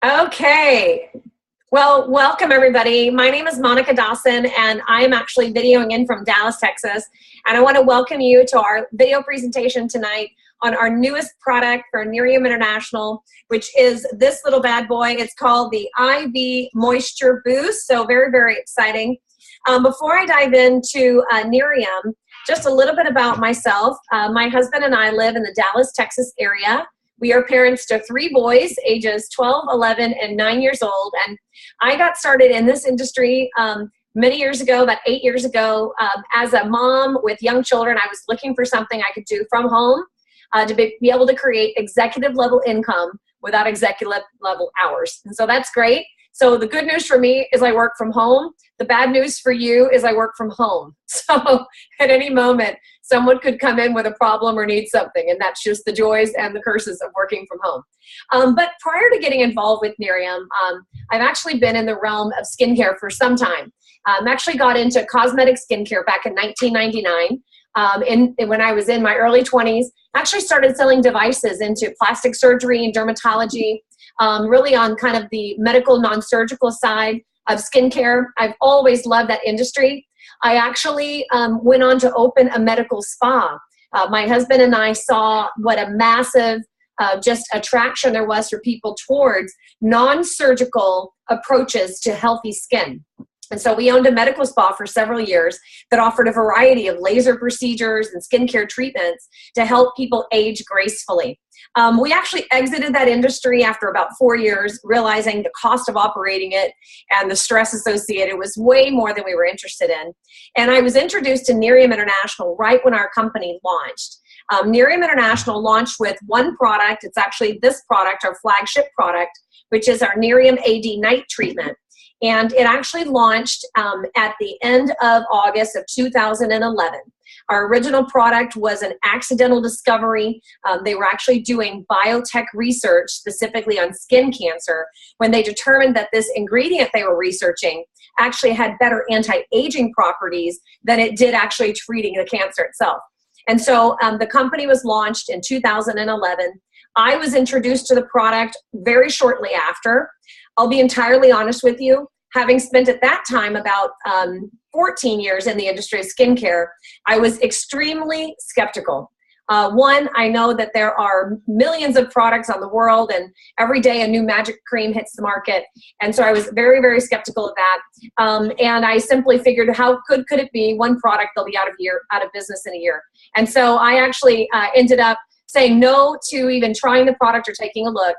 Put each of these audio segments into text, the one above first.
Okay. Well, welcome everybody. My name is Monica Dawson and I am actually videoing in from Dallas, Texas. And I want to welcome you to our video presentation tonight on our newest product for Nerium International, which is this little bad boy. It's called the IV Moisture Boost. So very, very exciting. Before I dive into Nerium, just a little bit about myself. My husband and I live in the Dallas, Texas area. We are parents to 3 boys, ages 12, 11, and 9 years old. And I got started in this industry many years ago, about 8 years ago. As a mom with young children, I was looking for something I could do from home to be able to create executive level income without executive level hours. And so that's great. So the good news for me is I work from home. The bad news for you is I work from home. So at any moment, someone could come in with a problem or need something, and that's just the joys and the curses of working from home. But prior to getting involved with Nerium, I've actually been in the realm of skincare for some time. Actually got into cosmetic skincare back in 1999. When I was in my early 20s, actually started selling devices into plastic surgery and dermatology, really on kind of the medical non-surgical side of skincare. I've always loved that industry. I actually went on to open a medical spa. My husband and I saw what a massive just attraction there was for people towards non-surgical approaches to healthy skin. And so we owned a medical spa for several years that offered a variety of laser procedures and skincare treatments to help people age gracefully. We actually exited that industry after about 4 years, realizing the cost of operating it and the stress associated was way more than we were interested in. And I was introduced to Nerium International right when our company launched. Nerium International launched with one product. It's actually this product, our flagship product, which is our Nerium AD Night Treatment. And it actually launched at the end of August of 2011. Our original product was an accidental discovery. They were actually doing biotech research specifically on skin cancer when they determined that this ingredient they were researching actually had better anti-aging properties than it did actually treating the cancer itself. And so the company was launched in 2011. I was introduced to the product very shortly after. I'll be entirely honest with you. Having spent at that time about 14 years in the industry of skincare, I was extremely skeptical. One, I know that there are millions of products on the world and every day a new magic cream hits the market. And so I was very, very skeptical of that. And I simply figured how could it be one product they'll be out of business in a year. And so I actually ended up saying no to even trying the product or taking a look.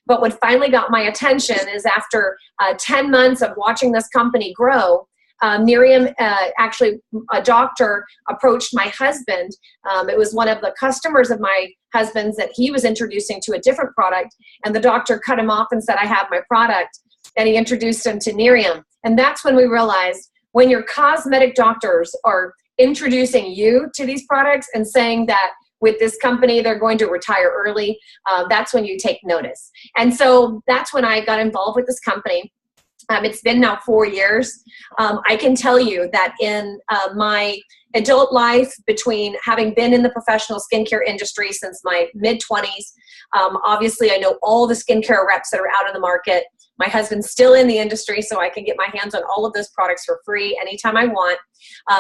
But what finally got my attention is after 10 months of watching this company grow, Nerium, actually a doctor approached my husband. It was one of the customers of my husband's that he was introducing to a different product. And the doctor cut him off and said, I have my product. And he introduced him to Nerium. And that's when we realized when your cosmetic doctors are introducing you to these products and saying that with this company, they're going to retire early. That's when you take notice. And so that's when I got involved with this company. It's been now 4 years. I can tell you that in my adult life, between having been in the professional skincare industry since my mid-20s, obviously I know all the skincare reps that are out in the market. My husband's still in the industry, so I can get my hands on all of those products for free anytime I want.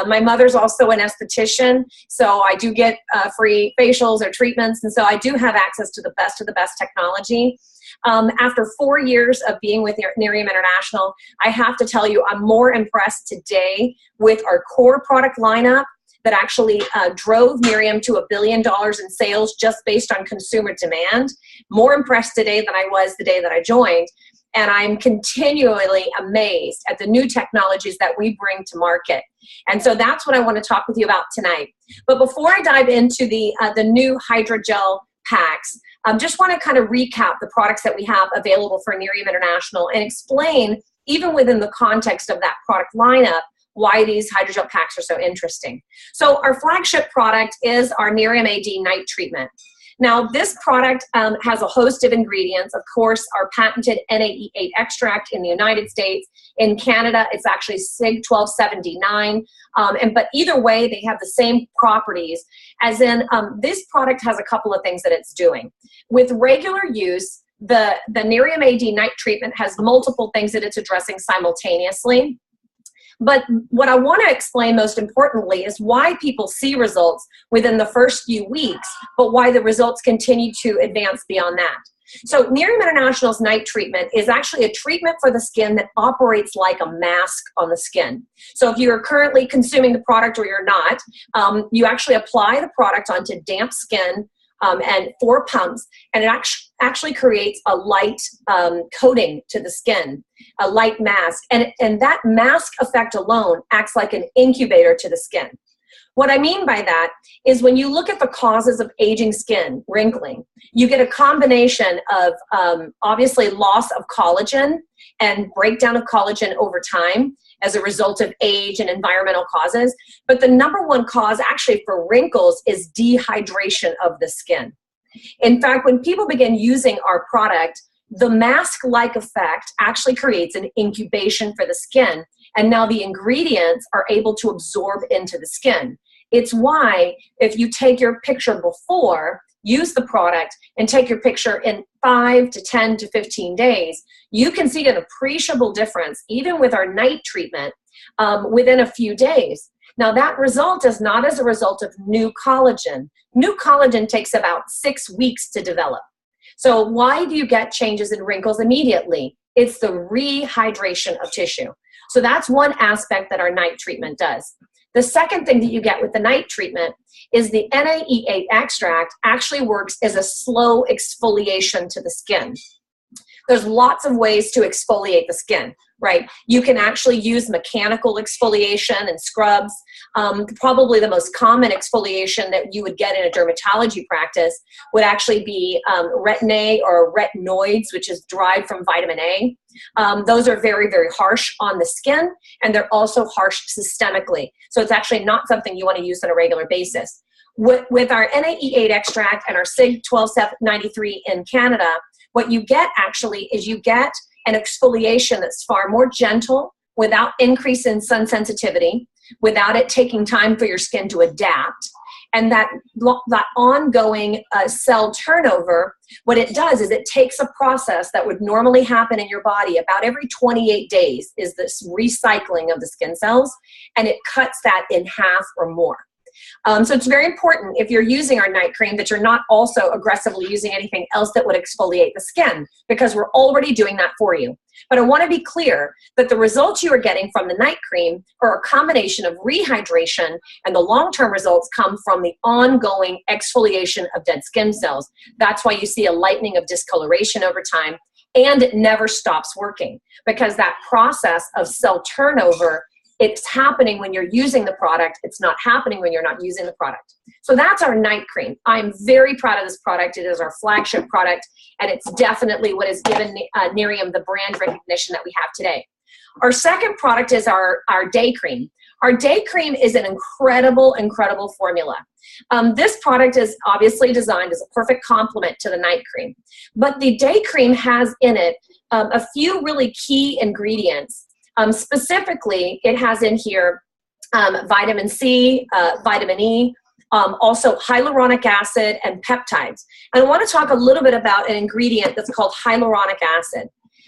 My mother's also an esthetician, so I do get free facials or treatments, and so I do have access to the best of the best technology. After 4 years of being with Nerium International, I have to tell you I'm more impressed today with our core product lineup that actually drove Nerium to $1 billion in sales just based on consumer demand. More impressed today than I was the day that I joined. And I'm continually amazed at the new technologies that we bring to market. And so that's what I want to talk with you about tonight. But before I dive into the new hydrogel packs, just want to kind of recap the products that we have available for Nerium International and explain, even within the context of that product lineup, why these hydrogel packs are so interesting. So our flagship product is our Nerium AD Night Treatment. Now, this product has a host of ingredients. Of course, our patented NAE8 extract in the United States. In Canada, it's actually SIG 1279. But either way, they have the same properties, as in this product has a couple of things that it's doing. With regular use, the Nerium AD night treatment has multiple things that it's addressing simultaneously. But what I want to explain most importantly is why people see results within the first few weeks, but why the results continue to advance beyond that. So Nerium International's night treatment is actually a treatment for the skin that operates like a mask on the skin. So if you are currently consuming the product or you're not, you actually apply the product onto damp skin and 4 pumps, and it actually creates a light coating to the skin, a light mask. And that mask effect alone acts like an incubator to the skin. What I mean by that is when you look at the causes of aging skin, wrinkling, you get a combination of obviously loss of collagen and breakdown of collagen over time as a result of age and environmental causes. But the number one cause actually for wrinkles is dehydration of the skin. In fact, when people begin using our product, the mask-like effect actually creates an incubation for the skin, and now the ingredients are able to absorb into the skin. It's why if you take your picture before, use the product, and take your picture in 5 to 10 to 15 days, you can see an appreciable difference, even with our night treatment, within a few days. Now that result is not as a result of new collagen. New collagen takes about 6 weeks to develop. So why do you get changes in wrinkles immediately? It's the rehydration of tissue. So that's one aspect that our night treatment does. The second thing that you get with the night treatment is the NAE8 extract actually works as a slow exfoliation to the skin. There's lots of ways to exfoliate the skin, right? You can actually use mechanical exfoliation and scrubs. Probably the most common exfoliation that you would get in a dermatology practice would actually be retin-A or retinoids, which is derived from vitamin A. Those are very, very harsh on the skin, and they're also harsh systemically. So it's actually not something you want to use on a regular basis. With our NAE8 extract and our SIG 1293 in Canada, what you get actually is you get an exfoliation that's far more gentle, without increase in sun sensitivity, without it taking time for your skin to adapt. And that ongoing cell turnover, what it does is it takes a process that would normally happen in your body about every 28 days, is this recycling of the skin cells, and it cuts that in half or more. So it's very important if you're using our night cream that you're not also aggressively using anything else that would exfoliate the skin, because we're already doing that for you. But I want to be clear that the results you are getting from the night cream are a combination of rehydration, and the long-term results come from the ongoing exfoliation of dead skin cells. That's why you see a lightening of discoloration over time, and it never stops working, because that process of cell turnover, it's happening when you're using the product. It's not happening when you're not using the product. So that's our night cream. I'm very proud of this product. It is our flagship product, and it's definitely what has given Nerium the brand recognition that we have today. Our second product is our day cream. Our day cream is an incredible, incredible formula. This product is obviously designed as a perfect complement to the night cream, but the day cream has in it a few really key ingredients. Specifically, it has in here vitamin C, vitamin E, also hyaluronic acid and peptides. And I want to talk a little bit about an ingredient that's called hyaluronic acid.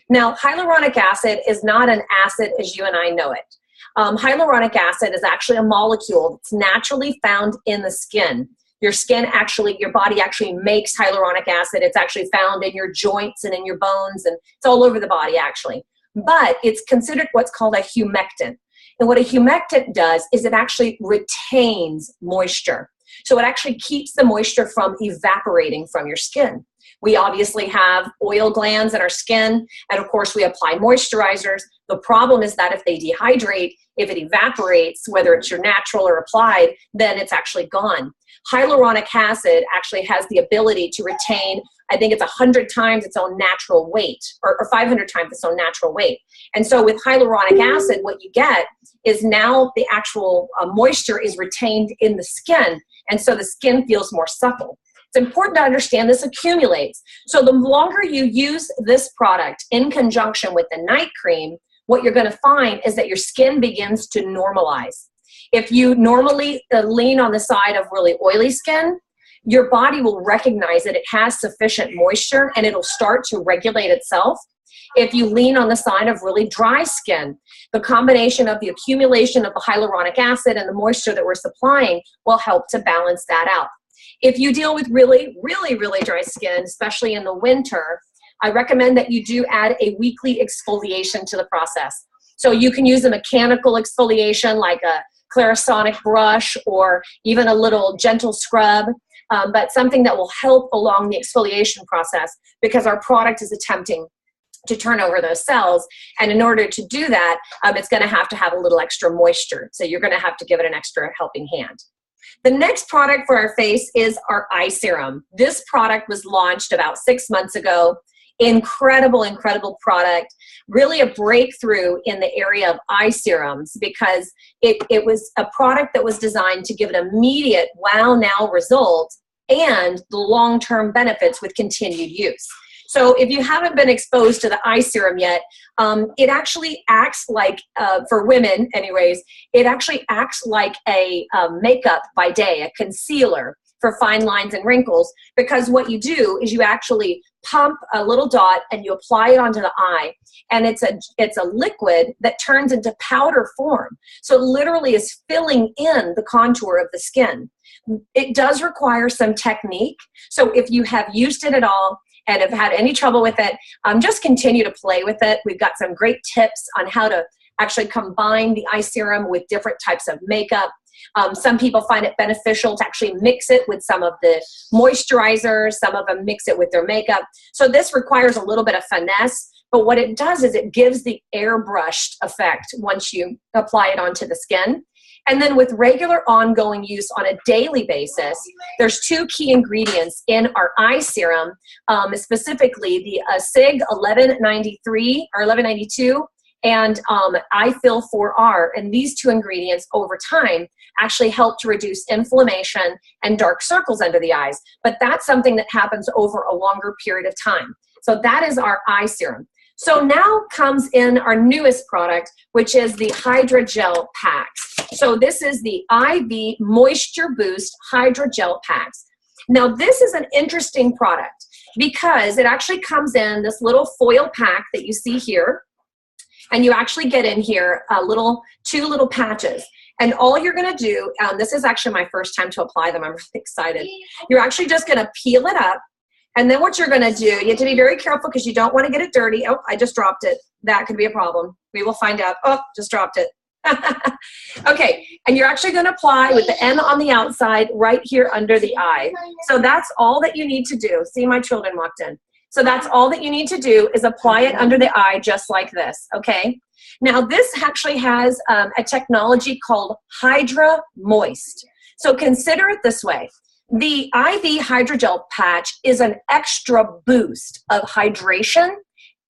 Now, hyaluronic acid is not an acid as you and I know it. Hyaluronic acid is actually a molecule that's naturally found in the skin. Your body actually makes hyaluronic acid. It's actually found in your joints and in your bones, and it's all over the body actually. But it's considered what's called a humectant. And what a humectant does is it actually retains moisture. So it actually keeps the moisture from evaporating from your skin. We obviously have oil glands in our skin, and of course we apply moisturizers. The problem is that if they dehydrate, if it evaporates, whether it's your natural or applied, then it's actually gone. Hyaluronic acid actually has the ability to retain, I think it's 100 times its own natural weight, or 500 times its own natural weight. And so with hyaluronic acid, what you get is now the actual moisture is retained in the skin, and so the skin feels more supple. It's important to understand this accumulates. So the longer you use this product in conjunction with the night cream, what you're going to find is that your skin begins to normalize. If you normally lean on the side of really oily skin, your body will recognize that it has sufficient moisture and it'll start to regulate itself. If you lean on the side of really dry skin, the combination of the accumulation of the hyaluronic acid and the moisture that we're supplying will help to balance that out. If you deal with really, really, really dry skin, especially in the winter, I recommend that you do add a weekly exfoliation to the process. So you can use a mechanical exfoliation like a Clarisonic brush or even a little gentle scrub, but something that will help along the exfoliation process, because our product is attempting to turn over those cells. And in order to do that, it's going to have a little extra moisture. So you're going to have to give it an extra helping hand. The next product for our face is our eye serum. This product was launched about 6 months ago. Incredible, incredible product. Really a breakthrough in the area of eye serums, because it was a product that was designed to give an immediate wow now result and the long-term benefits with continued use. So if you haven't been exposed to the eye serum yet, it actually acts like, for women anyways, it actually acts like a makeup by day, a concealer for fine lines and wrinkles, because what you do is you actually pump a little dot and you apply it onto the eye, and it's a liquid that turns into powder form. So it literally is filling in the contour of the skin. It does require some technique. So if you have used it at all and have had any trouble with it, just continue to play with it. We've got some great tips on how to actually combine the eye serum with different types of makeup. Some people find it beneficial to actually mix it with some of the moisturizers. Some of them mix it with their makeup. So this requires a little bit of finesse, but what it does is it gives the airbrushed effect once you apply it onto the skin. And then with regular ongoing use on a daily basis, there's 2 key ingredients in our eye serum, specifically the SIG 1193 or 1192 and iFill 4R. And these 2 ingredients over time actually help to reduce inflammation and dark circles under the eyes. But that's something that happens over a longer period of time. So that is our eye serum. So now comes in our newest product, which is the Hydrogel Packs. So this is the IV Moisture Boost Hydrogel Packs. Now this is an interesting product because it actually comes in this little foil pack that you see here. And you actually get in here two little patches. And all you're going to do, this is actually my first time to apply them. I'm really excited. You're actually just going to peel it up. And then what you're going to do, you have to be very careful because you don't want to get it dirty. Oh, I just dropped it. That could be a problem. We will find out. Oh, just dropped it. Okay, and you're actually going to apply with the N on the outside right here under the eye. So that's all that you need to do. See, my children walked in. So that's all that you need to do is apply it under the eye just like this, okay? Now this actually has a technology called Hydra Moist. So consider it this way. The IV Hydrogel Patch is an extra boost of hydration,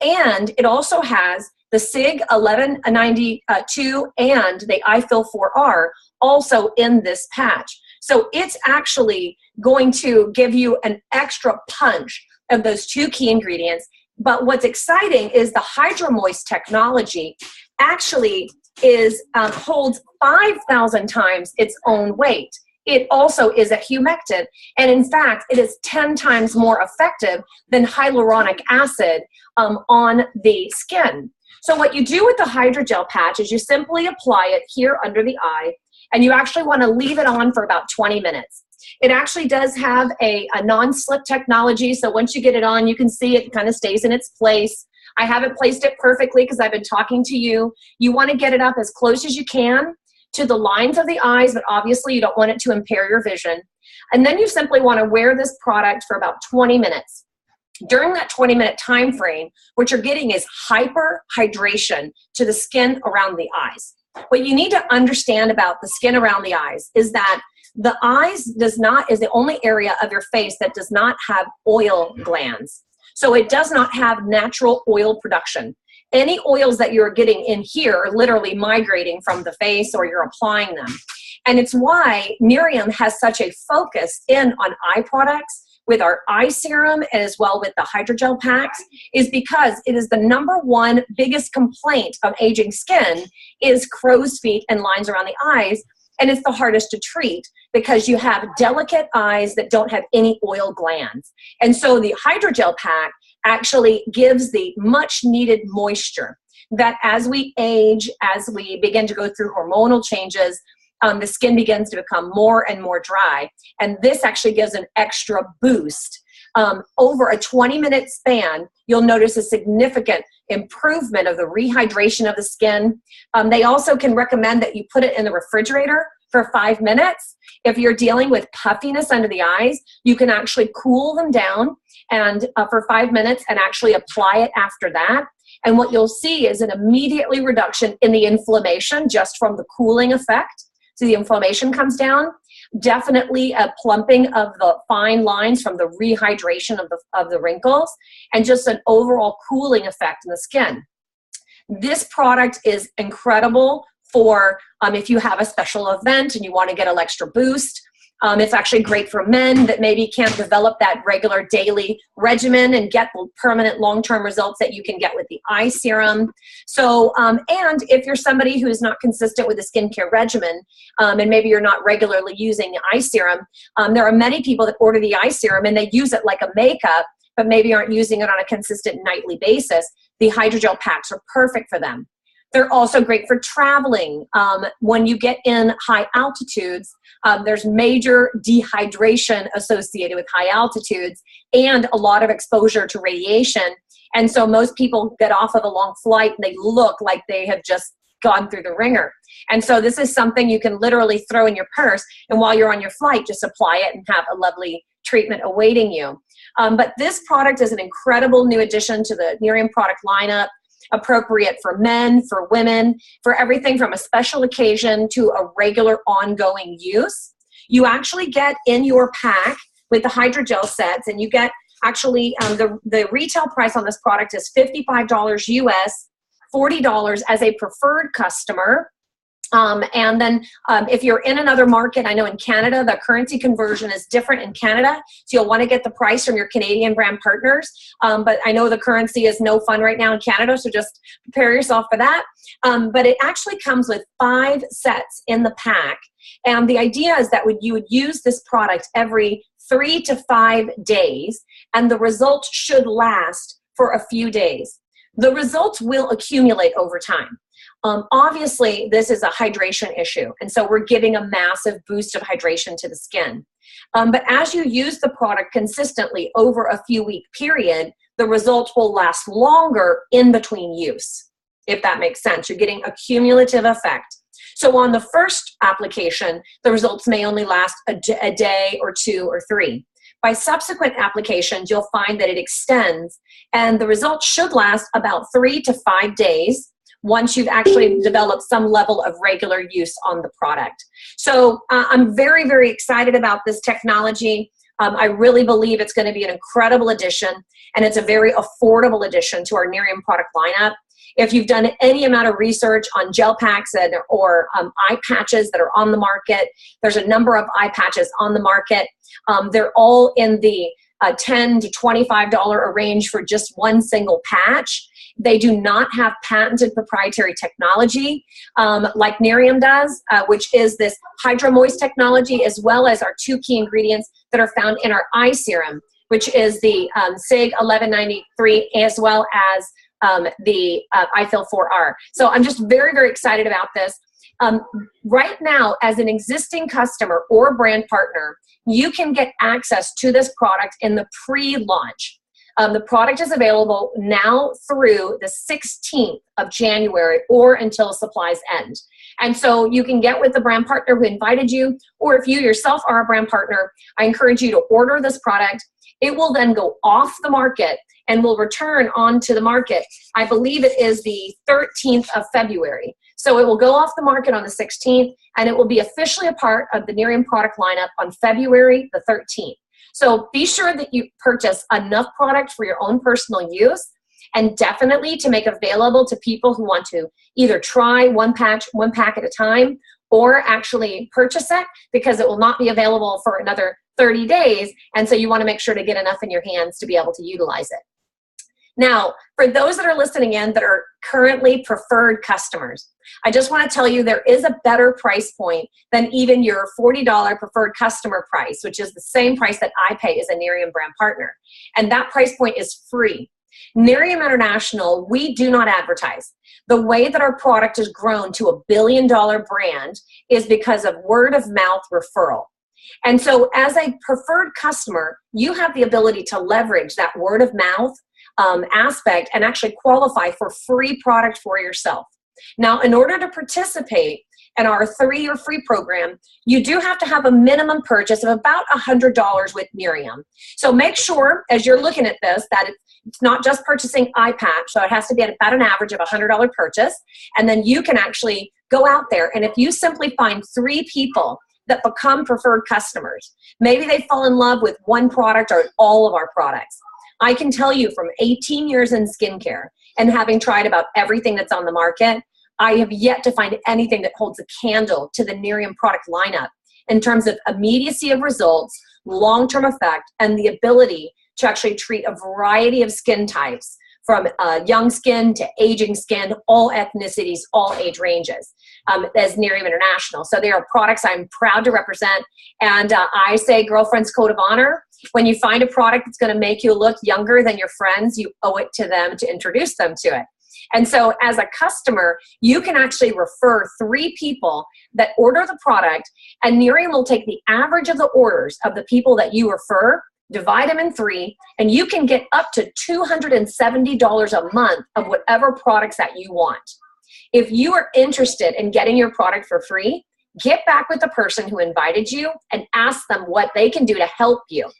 and it also has the SIG 1192 and the iFill 4R also in this patch. So it's actually going to give you an extra punch of those 2 key ingredients. But what's exciting is the Hydra Moist technology actually holds 5,000 times its own weight. It also is a humectant, and in fact, it is 10 times more effective than hyaluronic acid on the skin. So what you do with the hydrogel patch is you simply apply it here under the eye, and you actually want to leave it on for about 20 minutes. It actually does have a non-slip technology, so once you get it on, you can see it kind of stays in its place. I haven't placed it perfectly because I've been talking to you. You want to get it up as close as you can to the lines of the eyes, but obviously you don't want it to impair your vision. And then you simply want to wear this product for about 20 minutes. During that 20-minute time frame, what you're getting is hyperhydration to the skin around the eyes. What you need to understand about the skin around the eyes is that the eyes is the only area of your face that does not have oil glands. So it does not have natural oil production. Any oils that you're getting in here are literally migrating from the face or you're applying them. And it's why Nerium has such a focus in on eye products with our eye serum as well with the hydrogel packs, is because it is the #1 biggest complaint of aging skin is crow's feet and lines around the eyes. and it's the hardest to treat because you have delicate eyes that don't have any oil glands. And so the hydrogel pack actually gives the much needed moisture that as we age, as we begin to go through hormonal changes, the skin begins to become more and more dry. And this actually gives an extra boost. Over a 20-minute span, you'll notice a significant improvement of the rehydration of the skin. They also can recommend that you put it in the refrigerator for 5 minutes. If you're dealing with puffiness under the eyes, you can actually cool them down and for 5 minutes and actually apply it after that. And what you'll see is an immediately reduction in the inflammation just from the cooling effect. So the inflammation comes down. Definitely a plumping of the fine lines from the rehydration of the wrinkles, and just an overall cooling effect in the skin. This product is incredible for if you have a special event and you want to get an extra boost. It's actually great for men that maybe can't develop that regular daily regimen and get the permanent long-term results that you can get with the eye serum. So, and if you're somebody who is not consistent with a skincare regimen, and maybe you're not regularly using the eye serum, there are many people that order the eye serum and they use it like a makeup, but maybe aren't using it on a consistent nightly basis. The hydrogel packs are perfect for them. They're also great for traveling. When you get in high altitudes, there's major dehydration associated with high altitudes and a lot of exposure to radiation. And so most people get off of a long flight and they look like they have just gone through the ringer. And so this is something you can literally throw in your purse, and while you're on your flight, just apply it and have a lovely treatment awaiting you. But this product is an incredible new addition to the Nerium product lineup. Appropriate for men, for women, for everything from a special occasion to a regular ongoing use. You actually get in your pack with the hydrogel sets, and you get actually the retail price on this product is $55 US, $40 as a preferred customer. And then if you're in another market, I know in Canada, the currency conversion is different in Canada. So you'll want to get the price from your Canadian brand partners. But I know the currency is no fun right now in Canada, so just prepare yourself for that. But it actually comes with 5 sets in the pack. And the idea is that you would use this product every 3 to 5 days, and the results should last for a few days. The results will accumulate over time. Obviously, this is a hydration issue, and so we're giving a massive boost of hydration to the skin. But as you use the product consistently over a few-week period, the results will last longer in between use, if that makes sense. You're getting a cumulative effect. So on the first application, the results may only last a day or 2 or 3. By subsequent applications, you'll find that it extends, and the results should last about 3 to 5 days once you've actually developed some level of regular use on the product. So I'm very, very excited about this technology. I really believe it's going to be an incredible addition, and it's a very affordable addition to our Nerium product lineup. If you've done any amount of research on gel packs or eye patches that are on the market, there's a number of eye patches on the market. They're all in the $10 to $25 range for just one single patch. They do not have patented proprietary technology like Nerium does, which is this HydroMoist technology, as well as our 2 key ingredients that are found in our eye serum, which is the SIG 1193, as well as the iFill 4R. So I'm just very, very excited about this. Right now, as an existing customer or brand partner, you can get access to this product in the pre-launch. The product is available now through the 16th of January or until supplies end. And so you can get with the brand partner who invited you, or if you yourself are a brand partner, I encourage you to order this product. It will then go off the market and will return onto the market. I believe it is the 13th of February. So it will go off the market on the 16th, and it will be officially a part of the Nerium product lineup on February the 13th. So be sure that you purchase enough product for your own personal use, and definitely to make available to people who want to either try one pack at a time, or actually purchase it, because it will not be available for another 30 days. And so you want to make sure to get enough in your hands to be able to utilize it. Now, for those that are listening in that are currently preferred customers, I just want to tell you there is a better price point than even your $40 preferred customer price, which is the same price that I pay as a Nerium brand partner. And that price point is free. Nerium International, we do not advertise. The way that our product has grown to $1 billion brand is because of word of mouth referral. And so as a preferred customer, you have the ability to leverage that word of mouth aspect and actually qualify for free product for yourself. Now, in order to participate in our 3-year free program, you do have to have a minimum purchase of about $100 with Nerium. So make sure, as you're looking at this, that it's not just purchasing eye patch, so it has to be at about an average of $100 purchase, and then you can actually go out there, and if you simply find 3 people that become preferred customers, maybe they fall in love with one product or all of our products. I can tell you from 18 years in skincare and having tried about everything that's on the market, I have yet to find anything that holds a candle to the Nerium product lineup in terms of immediacy of results, long-term effect, and the ability to actually treat a variety of skin types, from young skin to aging skin, all ethnicities, all age ranges, as Nerium International. So they are products I'm proud to represent. And I say girlfriend's code of honor. When you find a product that's going to make you look younger than your friends, you owe it to them to introduce them to it. And so as a customer, you can actually refer 3 people that order the product, and Nerium will take the average of the orders of the people that you refer, divide them in 3, and you can get up to $270 a month of whatever products that you want. If you are interested in getting your product for free, get back with the person who invited you and ask them what they can do to help you.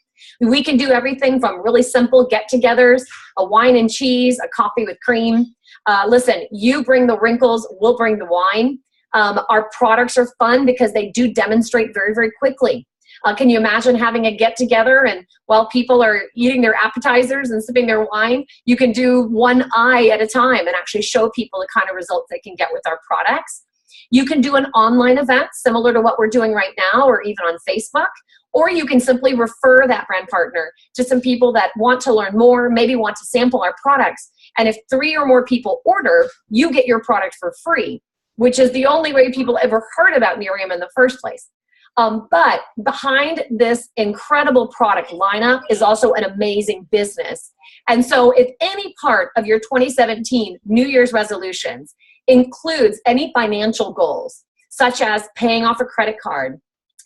We can do everything from really simple get-togethers, a wine and cheese, a coffee with cream. Listen, you bring the wrinkles, we'll bring the wine. Our products are fun because they do demonstrate very, very quickly. Can you imagine having a get-together, and while people are eating their appetizers and sipping their wine, you can do one eye at a time and actually show people the kind of results they can get with our products. You can do an online event similar to what we're doing right now, or even on Facebook, or you can simply refer that brand partner to some people that want to learn more, maybe want to sample our products. And if 3 or more people order, you get your product for free, which is the only way people ever heard about Nerium in the first place. But behind this incredible product lineup is also an amazing business. And so if any part of your 2017 New Year's resolutions includes any financial goals, such as paying off a credit card,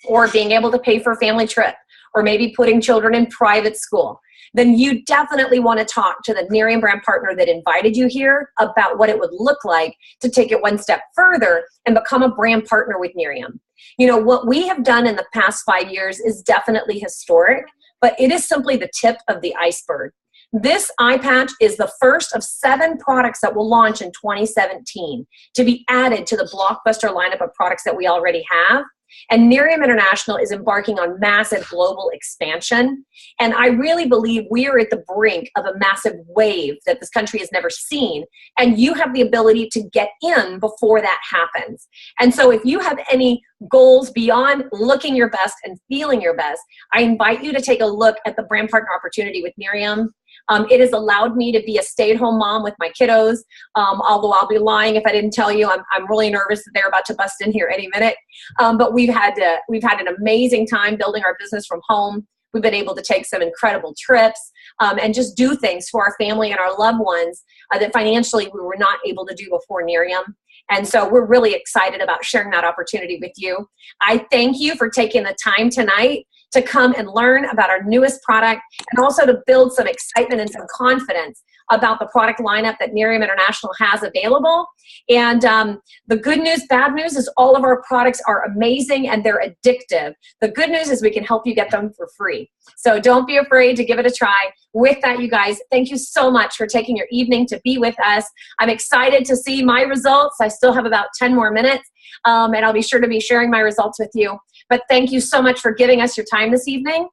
or being able to pay for a family trip, or maybe putting children in private school, then you definitely want to talk to the Nerium brand partner that invited you here about what it would look like to take it one step further and become a brand partner with Nerium. You know, what we have done in the past 5 years is definitely historic, but it is simply the tip of the iceberg. This eye patch is the first of 7 products that will launch in 2017 to be added to the blockbuster lineup of products that we already have. And Nerium International is embarking on massive global expansion. And I really believe we are at the brink of a massive wave that this country has never seen. And you have the ability to get in before that happens. And so if you have any goals beyond looking your best and feeling your best, I invite you to take a look at the brand partner opportunity with Nerium. It has allowed me to be a stay-at-home mom with my kiddos, although I'll be lying if I didn't tell you. I'm really nervous that they're about to bust in here any minute. But we've had an amazing time building our business from home. We've been able to take some incredible trips and just do things for our family and our loved ones that financially we were not able to do before Nerium. And so we're really excited about sharing that opportunity with you. I thank you for taking the time tonight to come and learn about our newest product, and also to build some excitement and some confidence about the product lineup that Nerium International has available. And the good news, bad news is all of our products are amazing and they're addictive. The good news is we can help you get them for free. So don't be afraid to give it a try. With that, you guys, thank you so much for taking your evening to be with us. I'm excited to see my results. I still have about 10 more minutes, and I'll be sure to be sharing my results with you. But thank you so much for giving us your time this evening.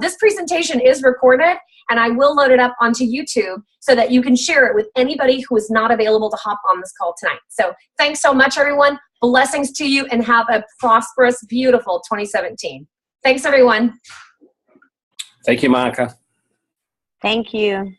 This presentation is recorded, and I will load it up onto YouTube so that you can share it with anybody who is not available to hop on this call tonight. So thanks so much, everyone. Blessings to you, and have a prosperous, beautiful 2017. Thanks, everyone. Thank you, Monica. Thank you.